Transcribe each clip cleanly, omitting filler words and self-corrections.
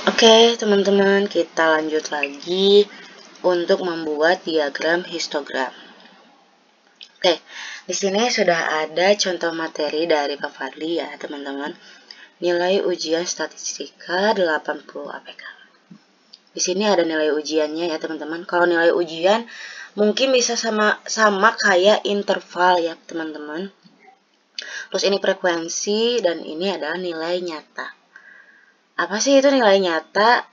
Oke, teman-teman, kita lanjut lagi untuk membuat diagram histogram. Oke, di sini sudah ada contoh materi dari Pak Fadli ya, teman-teman. Nilai ujian statistika 80 APK. Di sini ada nilai ujiannya ya, teman-teman. Kalau nilai ujian mungkin bisa sama kayak interval ya, teman-teman. Terus ini frekuensi dan ini adalah nilai nyata. Apa sih itu nilai nyata?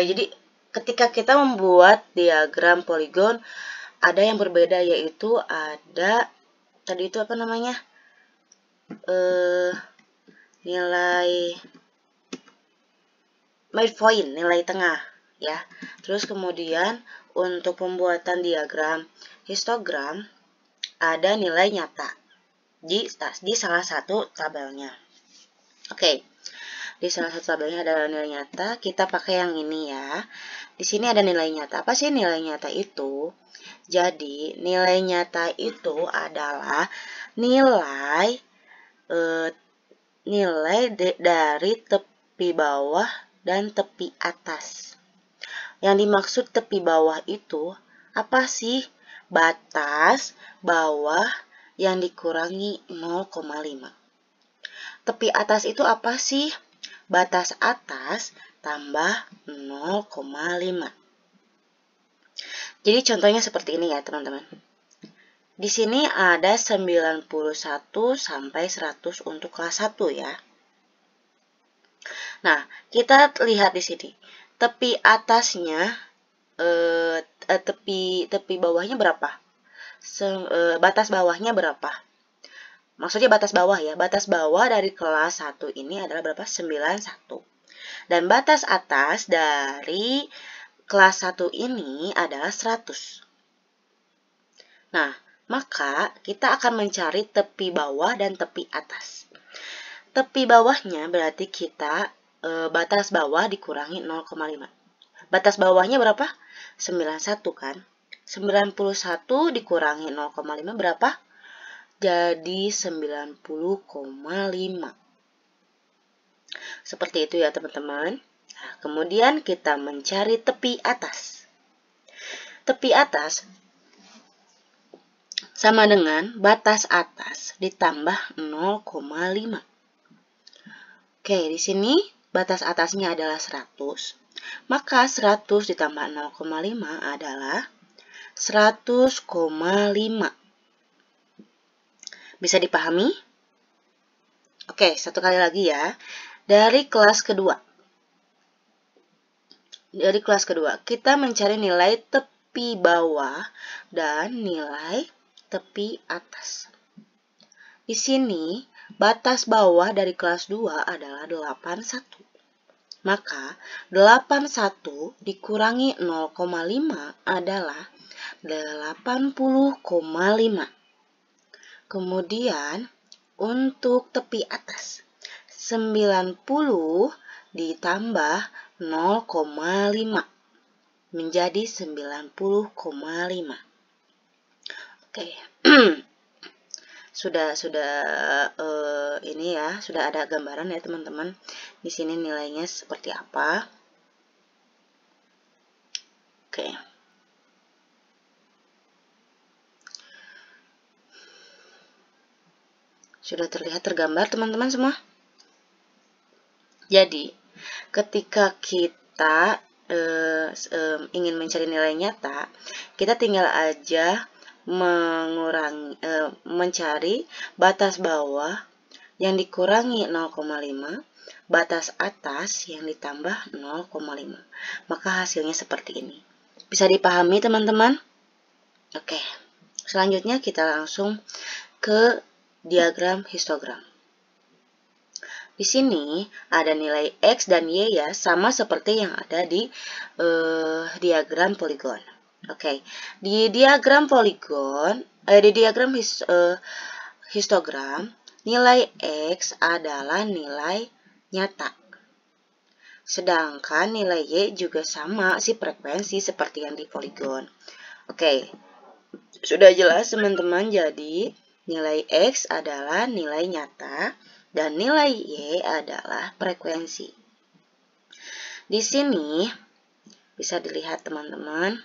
Jadi ketika kita membuat diagram poligon, ada yang berbeda, yaitu ada tadi itu apa namanya, nilai midpoint, nilai tengah ya. Terus kemudian untuk pembuatan diagram histogram ada nilai nyata di salah satu tabelnya. Oke. Di salah satu tabelnya ada nilai nyata, kita pakai yang ini ya. Di sini ada nilai nyata. Apa sih nilai nyata itu? Jadi, nilai nyata itu adalah nilai dari tepi bawah dan tepi atas. Yang dimaksud tepi bawah itu apa sih? Batas bawah yang dikurangi 0,5. Tepi atas itu apa sih? Batas atas tambah 0,5. Jadi contohnya seperti ini ya, teman-teman. Di sini ada 91 sampai 100 untuk kelas 1 ya. Nah, kita lihat di sini. Tepi atasnya tepi bawahnya berapa? Batas bawahnya berapa? Maksudnya batas bawah ya. Batas bawah dari kelas 1 ini adalah berapa? 91. Dan batas atas dari kelas 1 ini adalah 100. Nah, maka kita akan mencari tepi bawah dan tepi atas. Tepi bawahnya berarti kita batas bawah dikurangi 0,5. Batas bawahnya berapa? 91 kan? 91 dikurangi 0,5 berapa? Jadi 90,5. Seperti itu ya, teman-teman. Nah, kemudian kita mencari tepi atas. Tepi atas sama dengan batas atas ditambah 0,5. Oke, di sini batas atasnya adalah 100. Maka 100 ditambah 0,5 adalah 100,5. Bisa dipahami? Oke, satu kali lagi ya. Dari kelas kedua. Kita mencari nilai tepi bawah dan nilai tepi atas. Di sini, batas bawah dari kelas 2 adalah 81. Maka, 81 dikurangi 0,5 adalah 80,5. Kemudian, untuk tepi atas, 90 ditambah 0,5 menjadi 90,5. Oke. sudah ini ya, sudah ada gambaran ya, teman-teman. Di sini nilainya seperti apa. Oke. Sudah terlihat tergambar, teman-teman semua? Jadi, ketika kita ingin mencari nilai nyata, kita tinggal aja mencari batas bawah yang dikurangi 0,5, batas atas yang ditambah 0,5. Maka hasilnya seperti ini. Bisa dipahami, teman-teman? Oke. Selanjutnya kita langsung ke diagram histogram. Di sini ada nilai X dan Y ya, sama seperti yang ada di diagram poligon. Oke, di diagram poligon, di diagram histogram, nilai X adalah nilai nyata. Sedangkan nilai Y juga sama si frekuensi seperti yang di poligon. Oke, sudah jelas, teman-teman. Jadi nilai X adalah nilai nyata dan nilai Y adalah frekuensi. Di sini bisa dilihat teman-teman,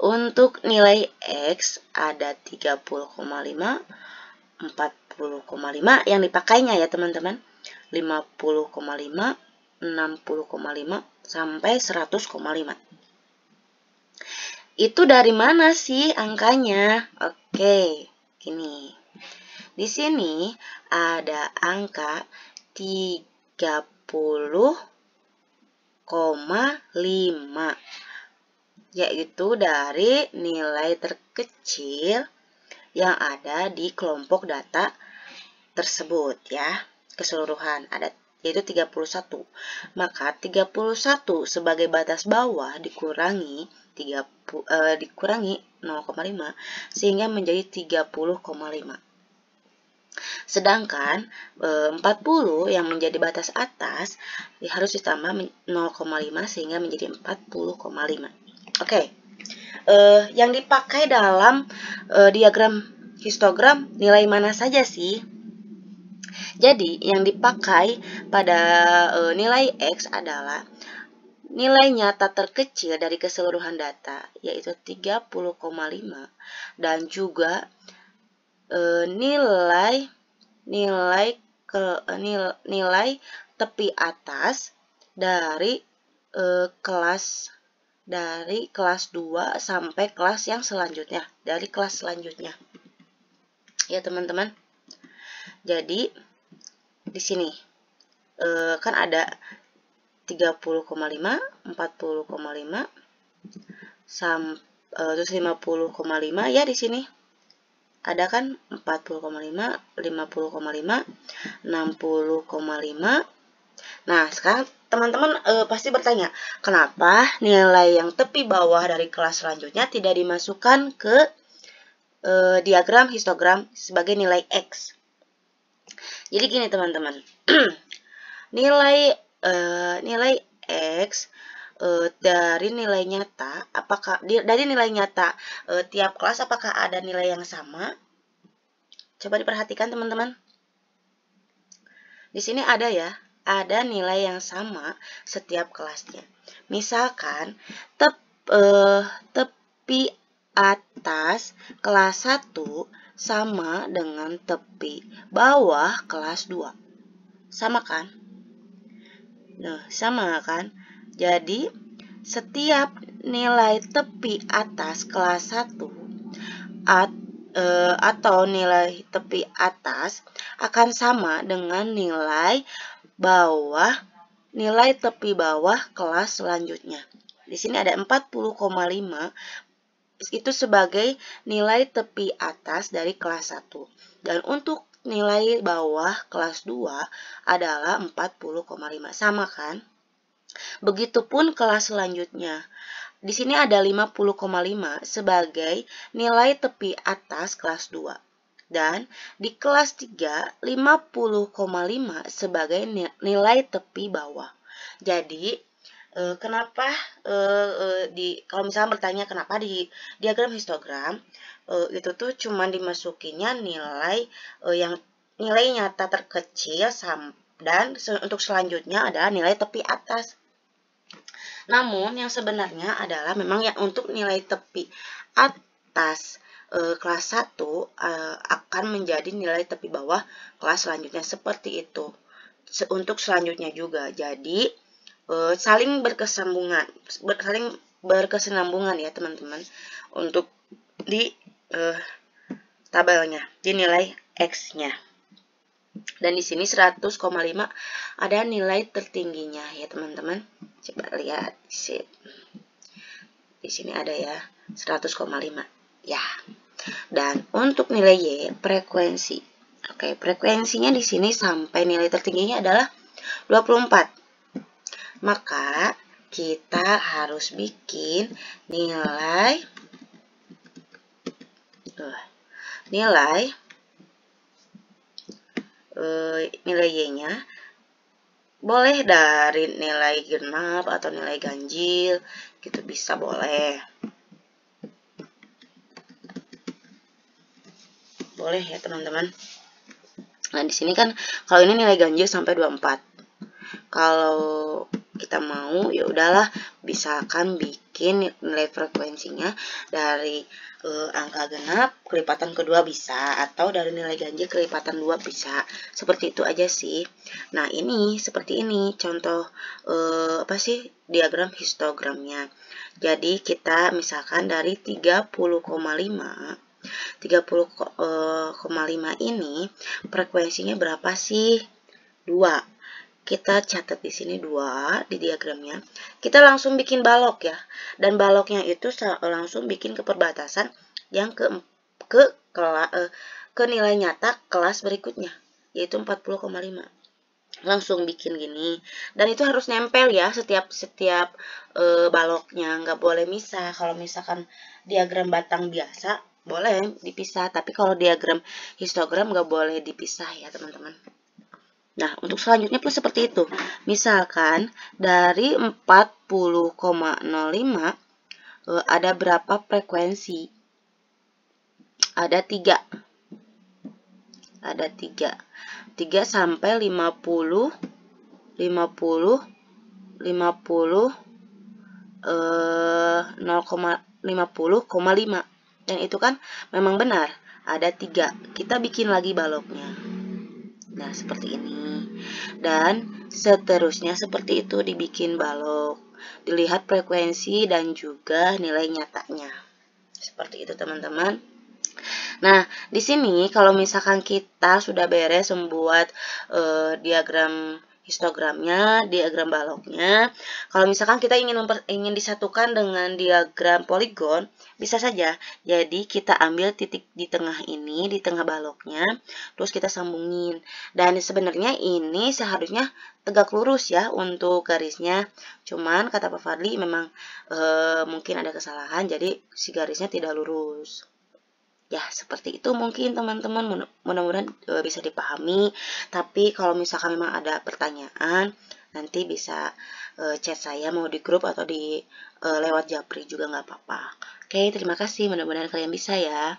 untuk nilai X ada 30,5, 40,5 yang dipakainya ya teman-teman, 50,5, 60,5, sampai 100,5. Itu dari mana sih angkanya? Oke, gini. Di sini ada angka 30,5, yaitu dari nilai terkecil yang ada di kelompok data tersebut ya. Keseluruhan ada yaitu 31. Maka 31 sebagai batas bawah dikurangi 0,5 sehingga menjadi 30,5. Sedangkan 40 yang menjadi batas atas harus ditambah 0,5 sehingga menjadi 40,5. Oke. Yang dipakai dalam diagram histogram nilai mana saja sih? Jadi, yang dipakai pada nilai X adalah nilai nyata terkecil dari keseluruhan data, yaitu 30,5, dan juga nilai tepi atas dari kelas 2 sampai kelas yang selanjutnya, dari kelas selanjutnya. Ya, teman-teman. Jadi di sini kan ada 30,5, 40,5, terus 50,5 ya, di sini ada kan 40,5, 50,5, 60,5. Nah, sekarang teman-teman pasti bertanya, kenapa nilai yang tepi bawah dari kelas selanjutnya tidak dimasukkan ke diagram histogram sebagai nilai X? Jadi gini teman-teman, nilai X dari nilai nyata, apakah dari nilai nyata tiap kelas apakah ada nilai yang sama? Coba diperhatikan teman-teman. Di sini ada ya, ada nilai yang sama setiap kelasnya. Misalkan tepi atas kelas 1 sama dengan tepi bawah kelas 2. Sama kan? Nah, sama kan? Jadi, setiap nilai tepi atas kelas 1 atau nilai tepi atas akan sama dengan nilai tepi bawah kelas selanjutnya. Di sini ada 40,5, itu sebagai nilai tepi atas dari kelas 1. Dan untuk nilai bawah kelas 2 adalah 40,5. Sama kan? Begitupun kelas selanjutnya. Di sini ada 50,5 sebagai nilai tepi atas kelas 2. Dan di kelas 3, 50,5 sebagai nilai tepi bawah. Jadi, kenapa kalau misalnya bertanya kenapa di diagram histogram itu tuh cuma dimasukinya nilai yang nilai nyata terkecil dan untuk selanjutnya adalah nilai tepi atas. Namun yang sebenarnya adalah memang yang untuk nilai tepi atas kelas 1 akan menjadi nilai tepi bawah kelas selanjutnya, seperti itu. Untuk selanjutnya juga. Jadi saling berkesinambungan ya teman-teman untuk di tabelnya, di nilai X-nya. Dan di sini 100,5 ada nilai tertingginya ya teman-teman. Coba lihat di sini ada ya 100,5 ya. Dan untuk nilai Y frekuensi. Oke, frekuensinya di sini sampai nilai tertingginya adalah 24. Maka kita harus bikin nilai Y-nya boleh dari nilai genap atau nilai ganjil, gitu bisa boleh. Boleh ya teman-teman. Nah, di sini kan kalau ini nilai ganjil sampai 24. Kalau kita mau ya udahlah, misalkan bikin nilai frekuensinya dari angka genap kelipatan kedua bisa, atau dari nilai ganjil kelipatan 2 bisa. Seperti itu aja sih. Nah, ini seperti ini contoh apa sih diagram histogramnya. Jadi kita misalkan dari 30,5 ini frekuensinya berapa sih? 2. Kita catat di sini 2 di diagramnya. Kita langsung bikin balok ya. Dan baloknya itu langsung bikin ke perbatasan yang ke nilai nyata kelas berikutnya, yaitu 40,5. Langsung bikin gini. Dan itu harus nempel ya setiap baloknya, nggak boleh misah. Kalau misalkan diagram batang biasa boleh dipisah, tapi kalau diagram histogram nggak boleh dipisah ya teman-teman. Nah, untuk selanjutnya pun seperti itu. Misalkan dari 40,05 ada berapa frekuensi? Ada 3. Ada 3. 3 sampai 50 0,50,5. Dan itu kan memang benar, ada 3. Kita bikin lagi baloknya. Nah, seperti ini. Dan seterusnya seperti itu, dibikin balok. Dilihat frekuensi dan juga nilai nyatanya. Seperti itu, teman-teman. Nah, di sini kalau misalkan kita sudah beres membuat diagram histogramnya, diagram baloknya. Kalau misalkan kita ingin disatukan dengan diagram poligon, bisa saja. Jadi kita ambil titik di tengah ini, di tengah baloknya, terus kita sambungin. Dan sebenarnya ini seharusnya tegak lurus ya untuk garisnya. Cuman kata Pak Fadli memang mungkin ada kesalahan, jadi si garisnya tidak lurus. Ya, seperti itu mungkin teman-teman, mudah-mudahan bisa dipahami. Tapi kalau misalkan memang ada pertanyaan, nanti bisa chat saya, mau di grup atau di lewat Japri juga nggak apa-apa. Oke, terima kasih, mudah-mudahan kalian bisa ya.